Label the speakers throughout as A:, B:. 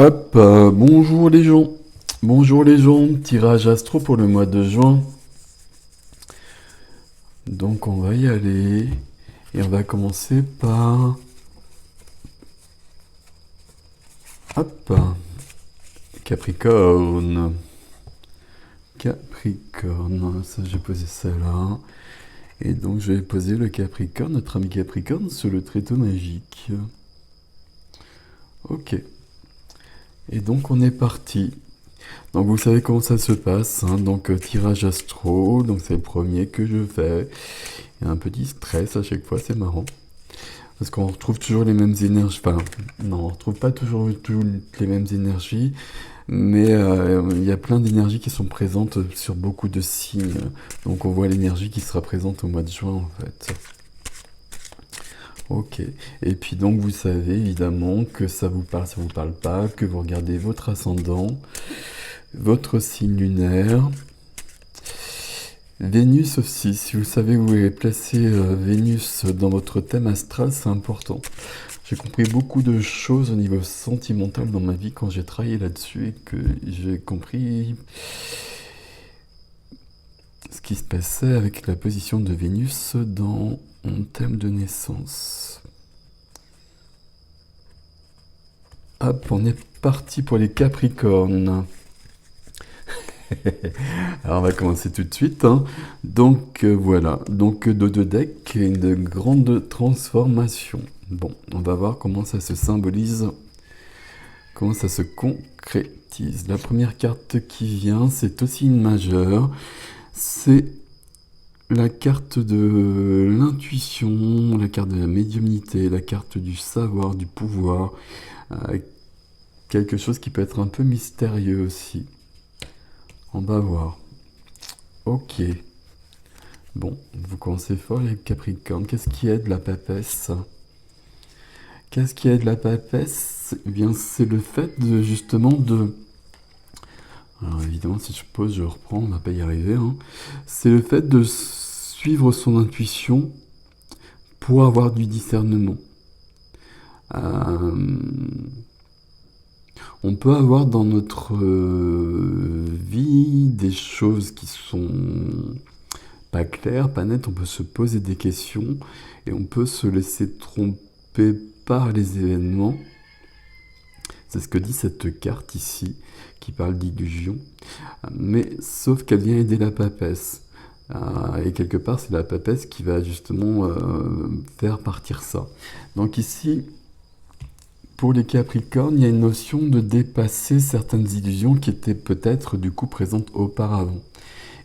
A: Hop, bonjour les gens, tirage astro pour le mois de juin. Donc on va y aller et on va commencer par, hop, Capricorne. Capricorne, ça j'ai posé ça là. Et donc je vais poser le Capricorne, notre ami Capricorne, sur le tréteau magique. Ok, et donc on est parti. Donc vous savez comment ça se passe, hein. Donc tirage astro, donc c'est le premier que je fais. Il y a un petit stress à chaque fois, c'est marrant. Parce qu'on retrouve toujours les mêmes énergies. Enfin, non, on retrouve pas toujours toutes les mêmes énergies, mais il y a plein d'énergies qui sont présentes sur beaucoup de signes. Donc on voit l'énergie qui sera présente au mois de juin en fait. Ok. Et puis donc vous savez évidemment que ça vous parle pas, que vous regardez votre ascendant, votre signe lunaire. Vénus aussi, si vous savez où est placé Vénus dans votre thème astral, c'est important. J'ai compris beaucoup de choses au niveau sentimental dans ma vie quand j'ai travaillé là-dessus et que j'ai compris ce qui se passait avec la position de Vénus dans mon thème de naissance. Hop, on est parti pour les Capricornes. Alors on va commencer tout de suite, hein. Donc voilà, donc de deux decks, une grande transformation. Bon, on va voir comment ça se symbolise, comment ça se concrétise. La première carte qui vient, c'est aussi une majeure. C'est la carte de l'intuition, la carte de la médiumnité, la carte du savoir, du pouvoir. Quelque chose qui peut être un peu mystérieux aussi. On va voir. Ok. Bon, vous commencez fort les Capricornes. Qu'est-ce qui aide la papesse? Qu'est-ce qui aide la papesse? Eh bien, c'est le fait de justement de... Alors évidemment, si je pose, je reprends, on va pas y arriver, hein. C'est le fait de suivre son intuition pour avoir du discernement. On peut avoir dans notre vie des choses qui sont pas claires, pas nettes, on peut se poser des questions et on peut se laisser tromper par les événements. C'est ce que dit cette carte ici, qui parle d'illusion. Mais sauf qu'elle vient aider la papesse. Et quelque part, c'est la papesse qui va justement faire partir ça. Donc ici, pour les Capricornes, il y a une notion de dépasser certaines illusions qui étaient peut-être du coup présentes auparavant.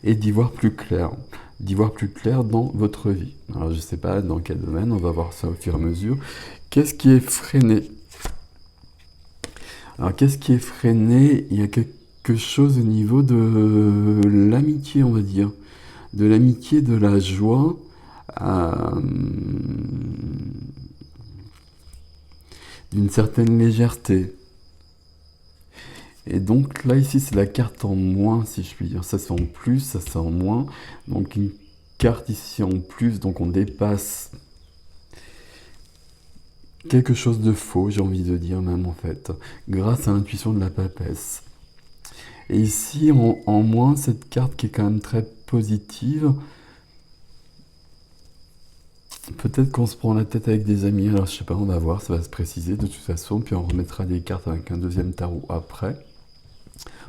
A: Et d'y voir plus clair. D'y voir plus clair dans votre vie. Alors je ne sais pas dans quel domaine, on va voir ça au fur et à mesure. Qu'est-ce qui est freiné? Alors qu'est-ce qui est freiné? Il y a quelque chose au niveau de l'amitié, on va dire. De l'amitié, de la joie. D'une certaine légèreté. Et donc là, ici, c'est la carte en moins, si je puis dire. Ça, c'est en plus, ça, c'est en moins. Donc une carte ici en plus, donc on dépasse quelque chose de faux, j'ai envie de dire même en fait, grâce à l'intuition de la papesse. Et ici, en moins, cette carte qui est quand même très positive, peut-être qu'on se prend la tête avec des amis, alors je sais pas, on va voir, ça va se préciser de toute façon, puis on remettra des cartes avec un deuxième tarot après.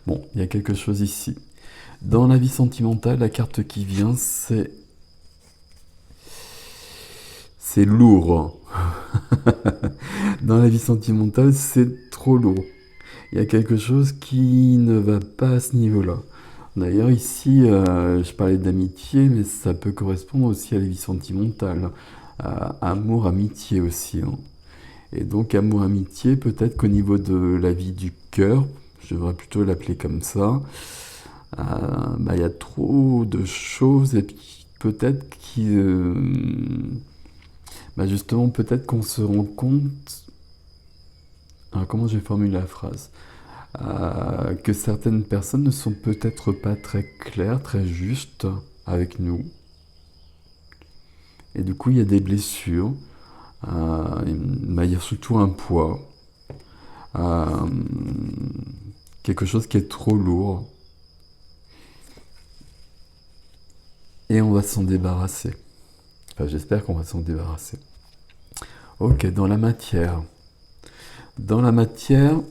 A: Bon, il y a quelque chose ici. Dans la vie sentimentale, la carte qui vient, c'est lourd. Dans la vie sentimentale, c'est trop lourd. Il y a quelque chose qui ne va pas à ce niveau-là. D'ailleurs, ici, je parlais d'amitié, mais ça peut correspondre aussi à la vie sentimentale. Amour, amitié aussi, hein. Et donc, amour, amitié, peut-être qu'au niveau de la vie du cœur, je devrais plutôt l'appeler comme ça, il y a trop de choses et puis peut-être justement, peut-être qu'on se rend compte... Alors, comment j'ai formulé la phrase? Que certaines personnes ne sont peut-être pas très claires, très justes avec nous. Et du coup, il y a des blessures. Il y a surtout un poids. euh, quelque chose qui est trop lourd, et on va s'en débarrasser. Enfin, j'espère qu'on va s'en débarrasser. Ok, dans la matière. Dans la matière,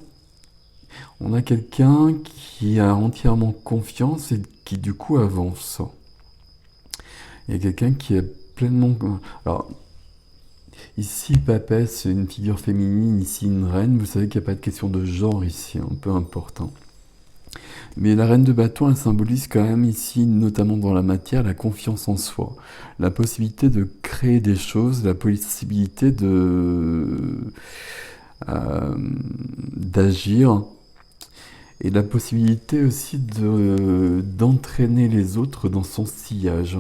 A: on a quelqu'un qui a entièrement confiance et qui du coup avance. Il y a quelqu'un qui est pleinement... Alors, ici, Papesse, c'est une figure féminine, ici une reine. Vous savez qu'il n'y a pas de question de genre ici, hein, peu important. Mais la reine de bâton, elle symbolise quand même ici, notamment dans la matière, la confiance en soi. La possibilité de créer des choses, la possibilité d'agir, et la possibilité aussi d'entraîner les autres dans son sillage.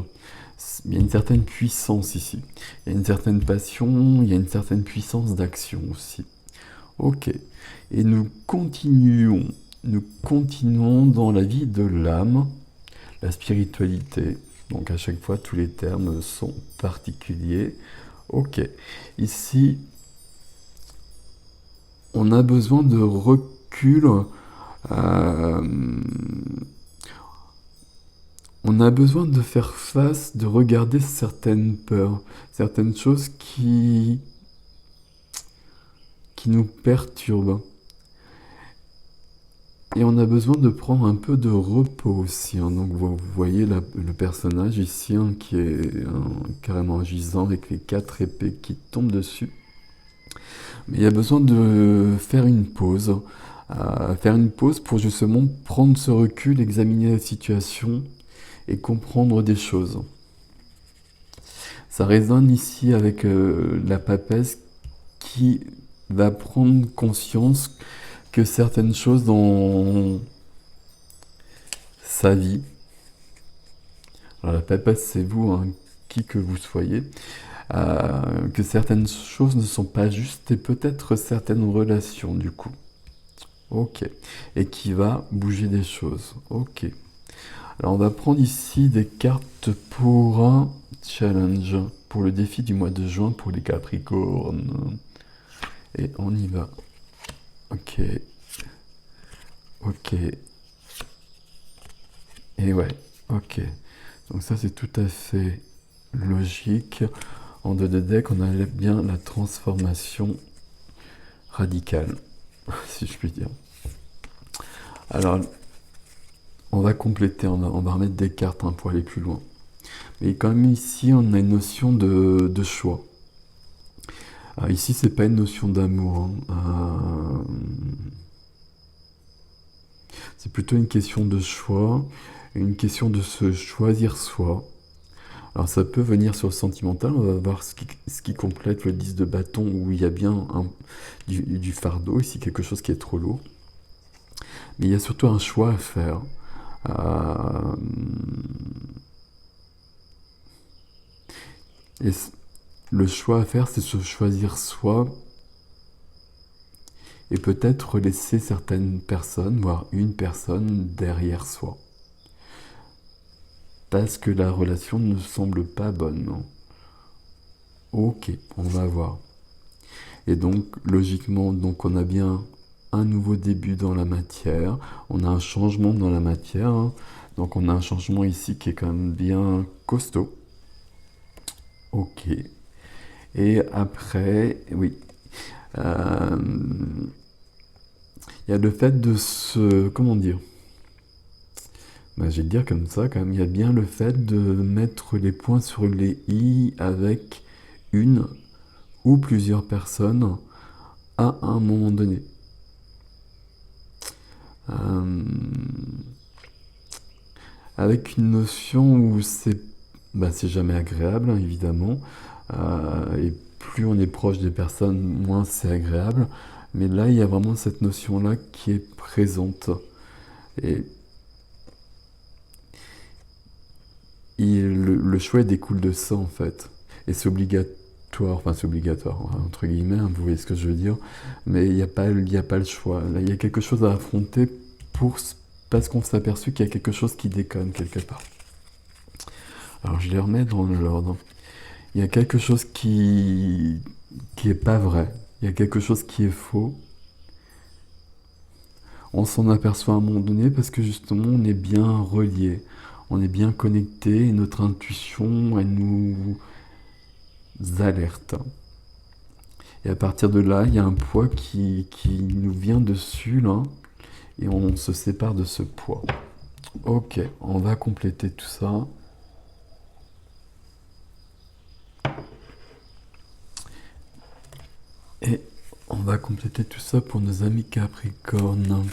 A: Il y a une certaine puissance ici. Il y a une certaine passion, il y a une certaine puissance d'action aussi. Ok. Et nous continuons dans la vie de l'âme, la spiritualité. Donc à chaque fois, tous les termes sont particuliers. Ok. Ici, on a besoin de recul. On a besoin de faire face, de regarder certaines peurs, certaines choses qui nous perturbent. Et on a besoin de prendre un peu de repos aussi, hein. Donc vous voyez le personnage ici, hein, qui est carrément gisant avec les 4 épées qui tombent dessus. Mais il y a besoin de faire une pause. Faire une pause pour justement prendre ce recul, examiner la situation et comprendre des choses. Ça résonne ici avec la papesse qui va prendre conscience que certaines choses dans sa vie, alors la papesse c'est vous, hein, qui que vous soyez, que certaines choses ne sont pas justes et peut-être certaines relations du coup. Ok. Et qui va bouger des choses. Ok. Alors on va prendre ici des cartes pour un challenge, pour le défi du mois de juin pour les Capricornes. Et on y va. Ok. Ok. Et ouais. Ok. Donc ça c'est tout à fait logique. En 2 deck, on a bien la transformation radicale, si je puis dire. Alors, on va compléter, on va remettre des cartes, hein, pour aller plus loin. Mais quand même ici, on a une notion de choix. Alors ici, c'est pas une notion d'amour, hein. C'est plutôt une question de choix, une question de se choisir soi. Alors ça peut venir sur le sentimental, on va voir ce qui complète le 10 de bâton où il y a bien du fardeau, ici quelque chose qui est trop lourd. Mais il y a surtout un choix à faire. Et le choix à faire, c'est se choisir soi et peut-être laisser certaines personnes, voire une personne, derrière soi. Parce que la relation ne semble pas bonne, non? Ok, on va voir. Et donc, logiquement, donc on a bien un nouveau début dans la matière, on a un changement dans la matière, hein. Donc on a un changement ici qui est quand même bien costaud. Ok. Et après, oui, il y a le fait de se... Comment dire? Ben, je vais le dire comme ça, quand même, il y a bien le fait de mettre les points sur les i avec une ou plusieurs personnes à un moment donné. Avec une notion où c'est jamais agréable, hein, évidemment, et plus on est proche des personnes, moins c'est agréable. Mais là, il y a vraiment cette notion-là qui est présente. Et le choix découle de ça, en fait. Et c'est obligatoire, enfin c'est obligatoire, entre guillemets, hein, vous voyez ce que je veux dire. Mais il n'y a pas le choix. Là, il y a quelque chose à affronter parce qu'on s'est aperçu qu'il y a quelque chose qui déconne quelque part. Alors je les remets dans l'ordre. Il y a quelque chose qui est pas vrai. Il y a quelque chose qui est faux. On s'en aperçoit à un moment donné parce que justement on est bien relié, on est bien connecté et notre intuition elle nous alerte. Et à partir de là, il y a un poids qui nous vient dessus là et on se sépare de ce poids. Ok, on va compléter tout ça. Et on va compléter tout ça pour nos amis Capricorne.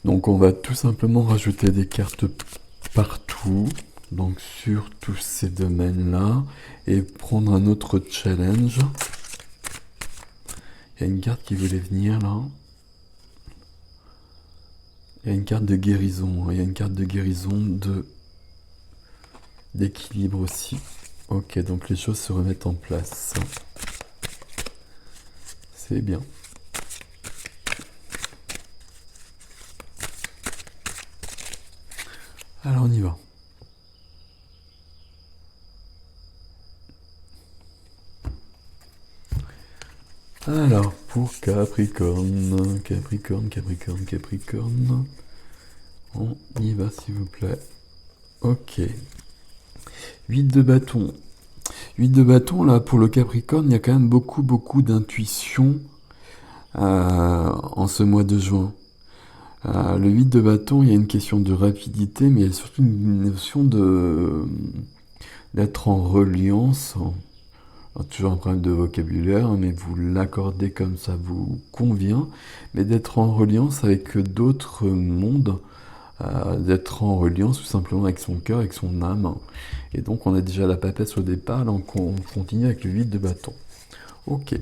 A: Donc on va tout simplement rajouter des cartes partout, donc sur tous ces domaines-là, et prendre un autre challenge. Il y a une carte qui voulait venir là. Il y a une carte de guérison, il y a une carte de guérison d'équilibre aussi. Ok, donc les choses se remettent en place. C'est bien. Alors on y va. Alors, pour Capricorne, on y va s'il vous plaît. Ok. 8 de bâton. 8 de bâton, là, pour le Capricorne, il y a quand même beaucoup d'intuition en ce mois de juin. Le 8 de bâton, il y a une question de rapidité, mais il y a surtout une notion d'être en reliance. Toujours un problème de vocabulaire, mais vous l'accordez comme ça vous convient, mais d'être en reliance avec d'autres mondes, d'être en reliance tout simplement avec son cœur, avec son âme. Et donc on a déjà la papesse au départ, donc on continue avec le 8 de bâton. Ok.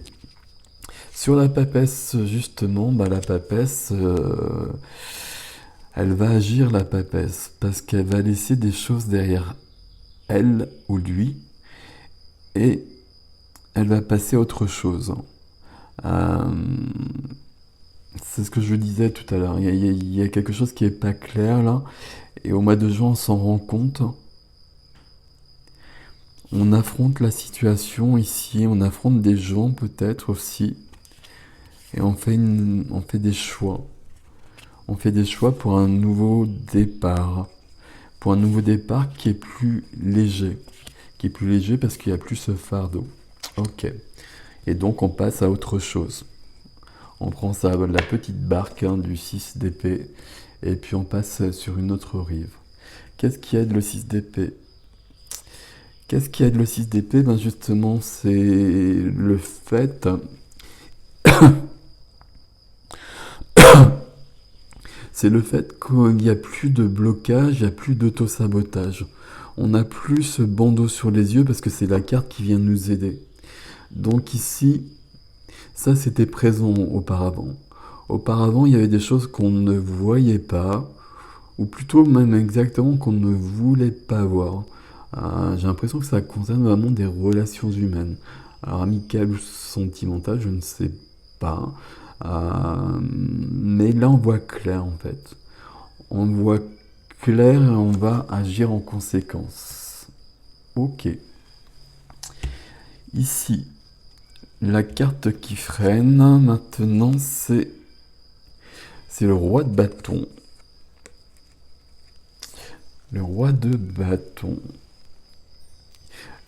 A: Sur la papesse, justement, la papesse, elle va agir la papesse, parce qu'elle va laisser des choses derrière elle ou lui, et elle va passer à autre chose. C'est ce que je disais tout à l'heure. Il y a quelque chose qui n'est pas clair là. Et au mois de juin, on s'en rend compte. On affronte la situation ici. On affronte des gens peut-être aussi. Et on fait des choix. On fait des choix pour un nouveau départ. Pour un nouveau départ qui est plus léger. Qui est plus léger parce qu'il n'y a plus ce fardeau. Ok. Et donc on passe à autre chose. On prend ça, la petite barque du 6 d'épée, et puis on passe sur une autre rive. Qu'est-ce qui aide le 6 d'épée? Qu'est-ce qui aide le 6 d'épée? Justement, c'est le fait... c'est le fait qu'il n'y a plus de blocage, il n'y a plus d'auto-sabotage. On n'a plus ce bandeau sur les yeux parce que c'est la carte qui vient nous aider. Donc ici, ça c'était présent auparavant. Auparavant, il y avait des choses qu'on ne voyait pas, ou plutôt même exactement qu'on ne voulait pas voir. J'ai l'impression que ça concerne vraiment des relations humaines. Alors amicales ou sentimentales, je ne sais pas. Mais là, on voit clair en fait. On voit clair et on va agir en conséquence. Ok. Ici, la carte qui freine, maintenant, c'est le roi de bâton. Le roi de bâton.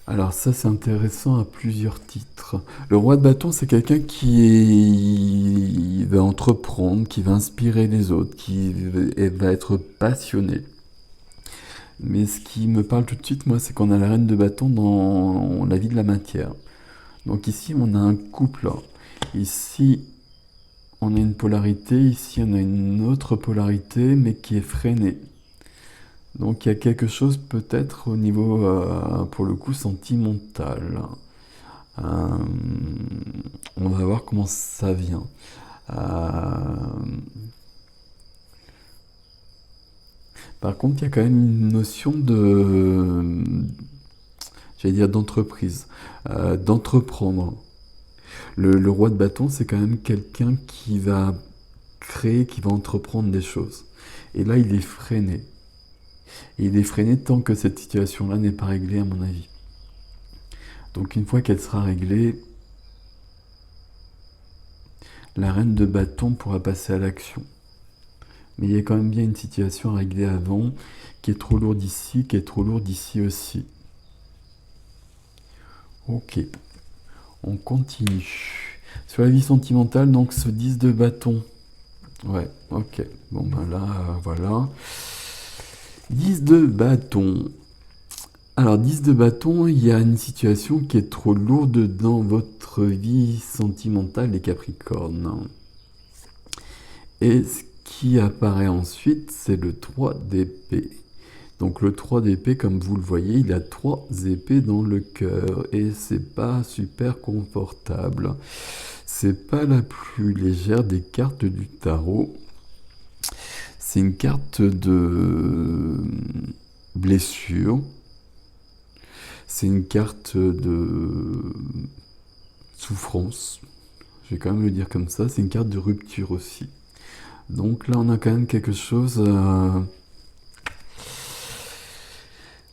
A: Alors ça, c'est intéressant à plusieurs titres. Le roi de bâton, c'est quelqu'un qui va entreprendre, qui va inspirer les autres, qui va être passionné. Mais ce qui me parle tout de suite, moi, c'est qu'on a la reine de bâton dans la vie de la matière. Donc ici, on a un couple. Ici, on a une polarité. Ici, on a une autre polarité, mais qui est freinée. Donc il y a quelque chose peut-être au niveau, pour le coup, sentimental. On va voir comment ça vient. Par contre, il y a quand même une notion j'allais dire d'entreprise, d'entreprendre. Le roi de bâton, c'est quand même quelqu'un qui va créer, qui va entreprendre des choses. Et là, il est freiné. Et il est freiné tant que cette situation-là n'est pas réglée, à mon avis. Donc une fois qu'elle sera réglée, la reine de bâton pourra passer à l'action. Mais il y a quand même bien une situation à régler avant, qui est trop lourde ici, qui est trop lourde ici aussi. Ok, on continue. Sur la vie sentimentale, donc ce 10 de bâton. Ouais, ok. Bon ben là, voilà. 10 de bâton. Alors, 10 de bâton, il y a une situation qui est trop lourde dans votre vie sentimentale, les Capricornes. Et ce qui apparaît ensuite, c'est le 3 d'épée. Donc le 3 d'épée, comme vous le voyez, il a 3 épées dans le cœur. Et c'est pas super confortable. C'est pas la plus légère des cartes du tarot. C'est une carte de blessure. C'est une carte de souffrance. Je vais quand même le dire comme ça. C'est une carte de rupture aussi. Donc là, on a quand même quelque chose...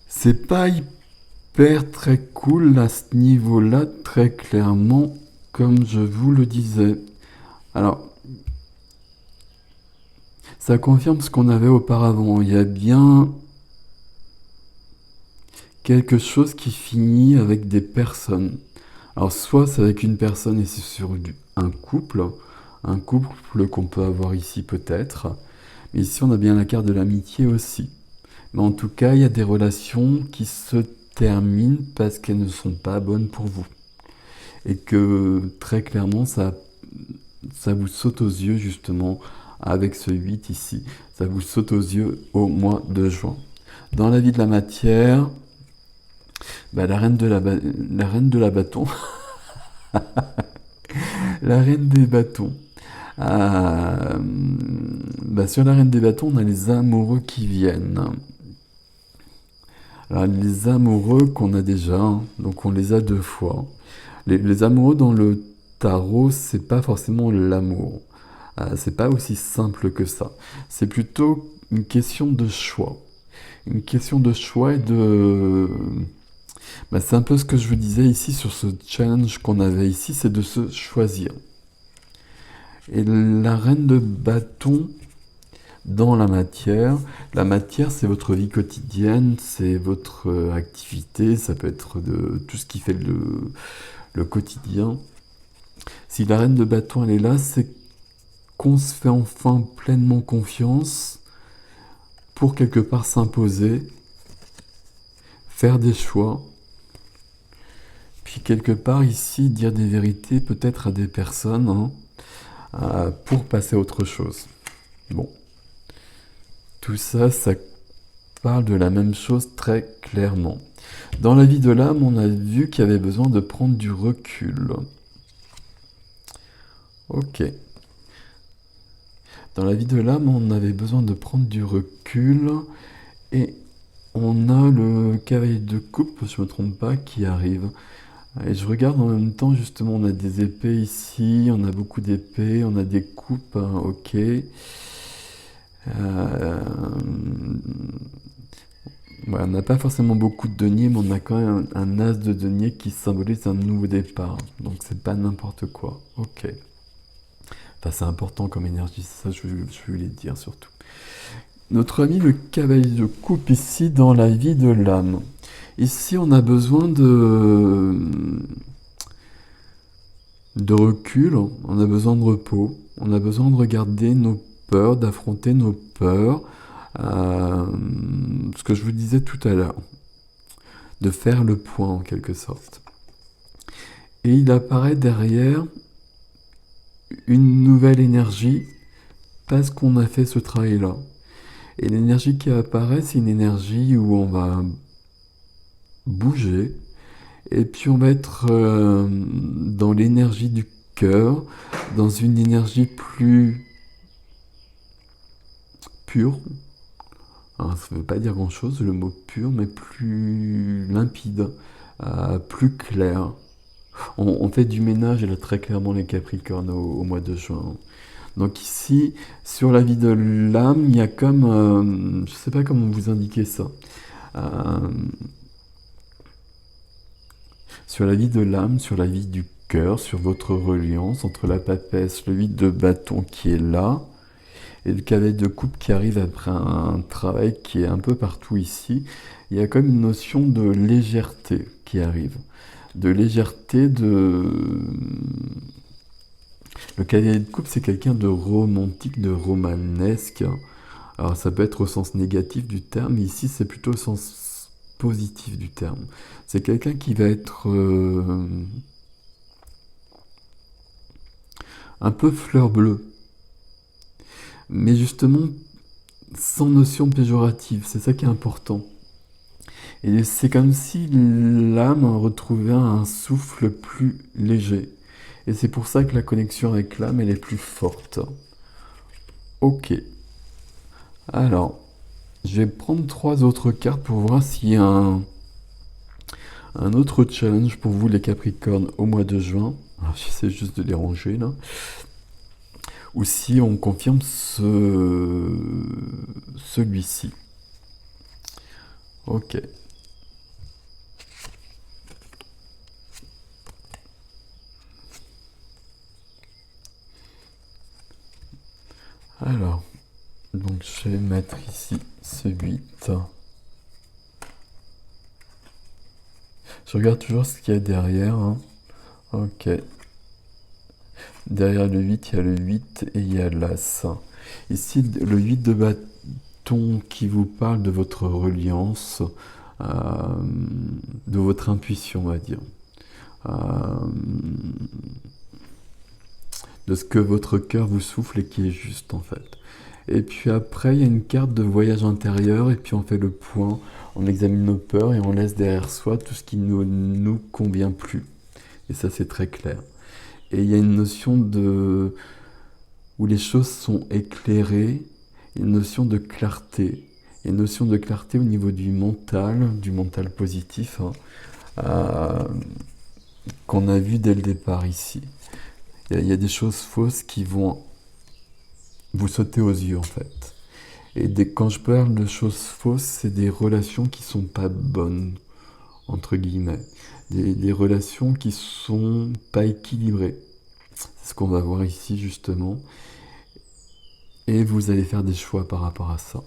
A: C'est pas hyper très cool à ce niveau-là, très clairement, comme je vous le disais. Alors, ça confirme ce qu'on avait auparavant. Il y a bien quelque chose qui finit avec des personnes. Alors, soit c'est avec une personne et c'est sur un couple qu'on peut avoir ici peut-être. Mais ici, on a bien la carte de l'amitié aussi. Mais en tout cas, il y a des relations qui se terminent parce qu'elles ne sont pas bonnes pour vous. Et que très clairement, ça vous saute aux yeux justement avec ce 8 ici. Ça vous saute aux yeux au mois de juin. Dans la vie de la matière, la reine de la bâton, la reine des bâtons. Sur la reine des bâtons, on a les amoureux qui viennent. Alors, les amoureux qu'on a déjà, donc on les a 2 fois. Les amoureux dans le tarot, c'est pas forcément l'amour. C'est pas aussi simple que ça. C'est plutôt une question de choix. Une question de choix et de... c'est un peu ce que je vous disais ici sur ce challenge qu'on avait ici, c'est de se choisir. Et la reine de bâton dans la matière c'est votre vie quotidienne, c'est votre activité, ça peut être de tout ce qui fait le quotidien. Si la reine de bâton elle est là, c'est qu'on se fait enfin pleinement confiance pour quelque part s'imposer, faire des choix, puis quelque part ici dire des vérités peut-être à des personnes pour passer à autre chose. Bon. Tout ça, ça parle de la même chose très clairement. Dans la vie de l'âme, on a vu qu'il y avait besoin de prendre du recul. Ok. Dans la vie de l'âme, on avait besoin de prendre du recul. Et on a le cavalier de coupe, je ne me trompe pas, qui arrive. Et je regarde en même temps, justement, on a des épées ici, on a beaucoup d'épées, on a des coupes, ok. On n'a pas forcément beaucoup de deniers, mais on a quand même un as de denier qui symbolise un nouveau départ. Donc c'est pas n'importe quoi. Ok. Enfin, c'est important comme énergie, c'est ça que je voulais dire surtout. Notre ami le cavalier de coupe ici dans la vie de l'âme. Ici, on a besoin de recul, on a besoin de repos, on a besoin de regarder nos peurs, d'affronter nos peurs. Ce que je vous disais tout à l'heure, de faire le point en quelque sorte. Et il apparaît derrière une nouvelle énergie parce qu'on a fait ce travail-là. Et l'énergie qui apparaît, c'est une énergie où on va bouger et puis on va être dans l'énergie du cœur, dans une énergie plus pure. Alors, ça ne veut pas dire grand-chose, le mot pur, mais plus limpide, plus clair. On fait du ménage, là, très clairement, les Capricornes au mois de juin. Donc ici, sur la vie de l'âme, il y a comme... je ne sais pas comment vous indiquer ça. sur la vie de l'âme, sur la vie du cœur, sur votre reliance entre la papesse, le 8 de bâton qui est là, et le cavalier de coupe qui arrive après un travail qui est un peu partout ici. Il y a comme une notion de légèreté qui arrive. De légèreté, Le cavalier de coupe, c'est quelqu'un de romantique, de romanesque. Alors ça peut être au sens négatif du terme, mais ici c'est plutôt au sens positif du terme. C'est quelqu'un qui va être un peu fleur bleue, mais justement sans notion péjorative, c'est ça qui est important. Et c'est comme si l'âme retrouvait un souffle plus léger. Et c'est pour ça que la connexion avec l'âme, elle est plus forte. Ok. Alors, je vais prendre 3 autres cartes pour voir s'il y a un autre challenge pour vous les Capricornes au mois de juin. Alors, j'essaie juste de les ranger là. Ou si on confirme celui-ci. Ok. Alors, donc je vais mettre ici ce 8. Je regarde toujours ce qu'il y a derrière. Hein. Ok. Derrière le 8, il y a le 8 et il y a l'As. Ici, le 8 de bâton qui vous parle de votre reliance, de votre intuition, on va dire. De ce que votre cœur vous souffle et qui est juste, en fait. Et puis après, il y a une carte de voyage intérieur et puis on fait le point, on examine nos peurs et on laisse derrière soi tout ce qui ne nous convient plus. Et ça, c'est très clair. Et il y a une notion où les choses sont éclairées, une notion de clarté. Il y a une notion de clarté au niveau du mental positif, qu'on a vu dès le départ ici. Il y a des choses fausses qui vont vous sauter aux yeux en fait. Et quand je parle de choses fausses, c'est des relations qui sont pas bonnes, entre guillemets. Des relations qui sont pas équilibrées. C'est ce qu'on va voir ici justement. Et vous allez faire des choix par rapport à ça.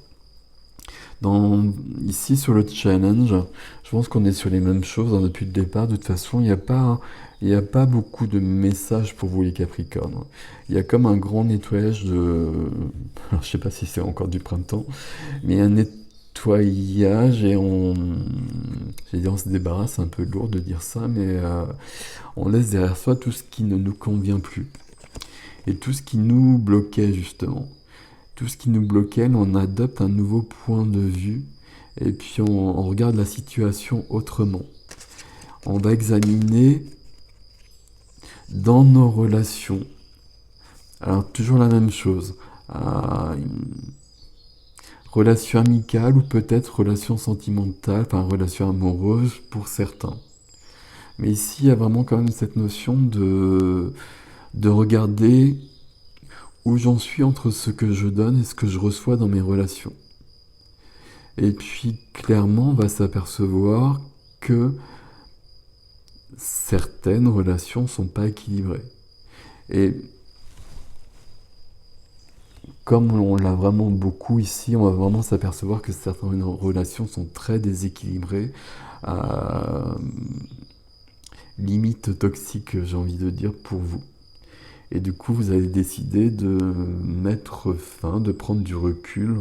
A: Ici sur le challenge, je pense qu'on est sur les mêmes choses depuis le départ. De toute façon, il n'y a pas beaucoup de messages pour vous les Capricornes. Il y a comme un grand nettoyage alors, je sais pas si c'est encore du printemps, mais un nettoyage et j'allais dire on se débarrasse, c'est un peu lourd de dire ça, mais on laisse derrière soi tout ce qui ne nous convient plus. Et tout ce qui nous bloquait justement. Tout ce qui nous bloquait, on adopte un nouveau point de vue et puis on regarde la situation autrement. On va examiner dans nos relations, alors toujours la même chose, relation amicale ou peut-être relation sentimentale, enfin relation amoureuse pour certains. Mais ici, il y a vraiment quand même cette notion de regarder où j'en suis entre ce que je donne et ce que je reçois dans mes relations. Et puis, clairement, on va s'apercevoir que certaines relations ne sont pas équilibrées. Et comme on l'a vraiment beaucoup ici, on va vraiment s'apercevoir que certaines relations sont très déséquilibrées, limite toxiques, j'ai envie de dire, pour vous. Et du coup, vous avez décidé de mettre fin, de prendre du recul.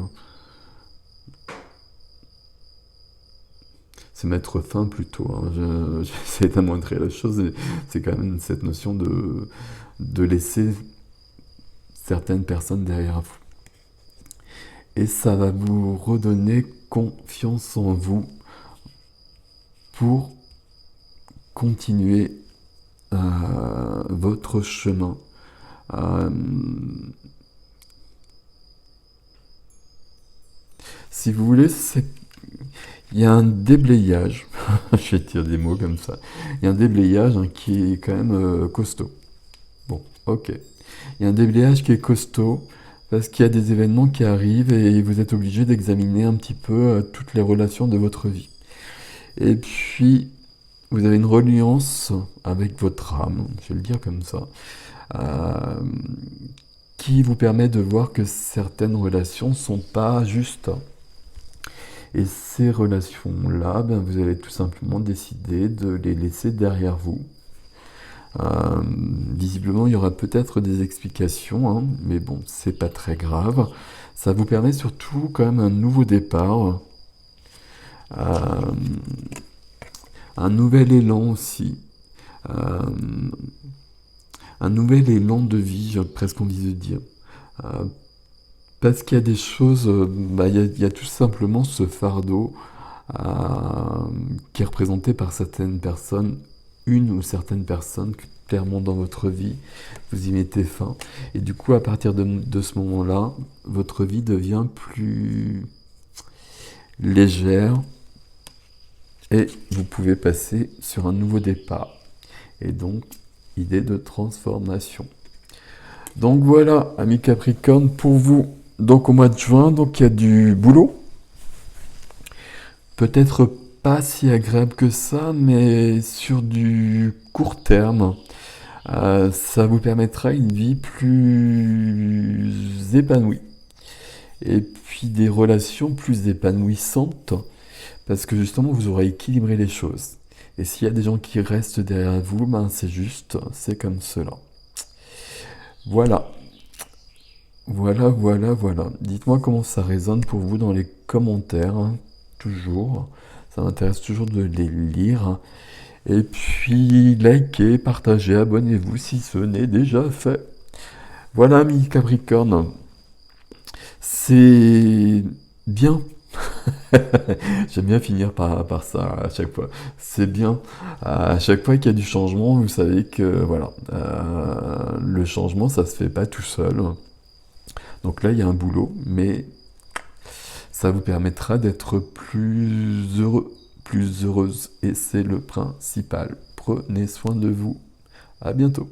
A: C'est mettre fin plutôt. Hein. J'essaie d'amoindrir la chose. C'est quand même cette notion de laisser certaines personnes derrière vous. Et ça va vous redonner confiance en vous pour continuer votre chemin. Si vous voulez, il y a un déblayage, je vais dire des mots comme ça, il y a un déblayage qui est quand même costaud. Bon, ok. Il y a un déblayage qui est costaud parce qu'il y a des événements qui arrivent et vous êtes obligé d'examiner un petit peu toutes les relations de votre vie. Et puis, vous avez une reliance avec votre âme, je vais le dire comme ça, euh, qui vous permet de voir que certaines relations sont pas justes. Et ces relations-là, ben, vous allez tout simplement décider de les laisser derrière vous. Visiblement, il y aura peut-être des explications, hein, mais bon, c'est pas très grave. Ça vous permet surtout quand même un nouveau départ, euh, un nouvel élan aussi, euh, un nouvel élan de vie, j'ai presque envie de dire. Euh, Parce qu'il y a des choses, bah, il y a tout simplement ce fardeau qui est représenté par certaines personnes, une ou certaines personnes clairement dans votre vie, vous y mettez fin. Et du coup, à partir de ce moment-là, votre vie devient plus légère et vous pouvez passer sur un nouveau départ. Et donc, idée de transformation. Donc voilà, amis Capricorne, pour vous. Donc au mois de juin, donc il y a du boulot. Peut-être pas si agréable que ça, mais sur du court terme, ça vous permettra une vie plus épanouie. Et puis des relations plus épanouissantes, parce que justement vous aurez équilibré les choses. Et s'il y a des gens qui restent derrière vous, ben c'est juste, c'est comme cela. Voilà. Voilà. Dites-moi comment ça résonne pour vous dans les commentaires, hein, toujours. Ça m'intéresse toujours de les lire. Et puis, likez, partagez, abonnez-vous si ce n'est déjà fait. Voilà, amis Capricorne. C'est bien. J'aime bien finir par ça à chaque fois. C'est bien. À chaque fois qu'il y a du changement, vous savez que voilà, le changement, ça se fait pas tout seul. Donc là, il y a un boulot, mais ça vous permettra d'être plus heureux, plus heureuse. Et c'est le principal. Prenez soin de vous. À bientôt.